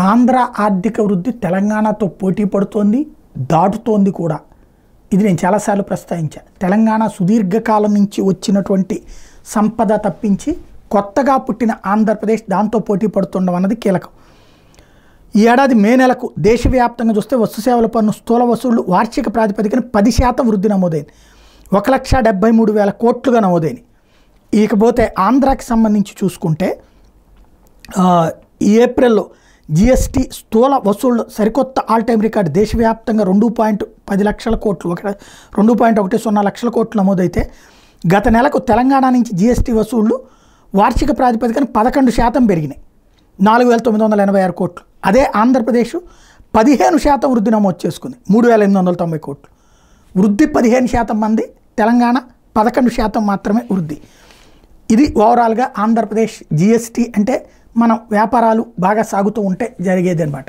ఆంధ్ర ఆర్థిక వృద్ధి తెలంగాణతో పోటీ పడుతోంది, దాటుతోంది కూడా. ఇది నేను చాలాసార్లు ప్రస్తావించాను. తెలంగాణ సుదీర్ఘకాలం నుంచి వచ్చినటువంటి సంపద తప్పించి కొత్తగా పుట్టిన ఆంధ్రప్రదేశ్ దాంతో పోటీ పడుతుండడం అన్నది కీలకం. ఈ ఏడాది మే నెలకు దేశవ్యాప్తంగా చూస్తే వస్తు సేవల పన్ను స్థూల వసూళ్లు వార్షిక ప్రాతిపదికన 10% వృద్ధి నమోదైంది. 1,73,000 కోట్లుగా నమోదైంది. ఇకపోతే ఆంధ్రాకి సంబంధించి చూసుకుంటే ఈ ఏప్రిల్లో జిఎస్టీ స్థూల వసూళ్లు సరికొత్త ఆల్ టైమ్ రికార్డు. దేశవ్యాప్తంగా 2.10 లక్షల కోట్లు, 2.10 లక్షల కోట్లు నమోదైతే గత నెలకు తెలంగాణ నుంచి జిఎస్టీ వసూళ్లు వార్షిక ప్రాతిపదికన 11% పెరిగినాయి, 4,986 కోట్లు. అదే ఆంధ్రప్రదేశ్ 15% వృద్ధి నమోదు చేసుకుంది, 3,890 కోట్లు. వృద్ధి 15% మంది, తెలంగాణ 11% మాత్రమే వృద్ధి. ఇది ఓవరాల్గా ఆంధ్రప్రదేశ్ జిఎస్టీ అంటే మనం వ్యాపారాలు బాగా సాగుతూ ఉంటే జరిగేది అనమాట.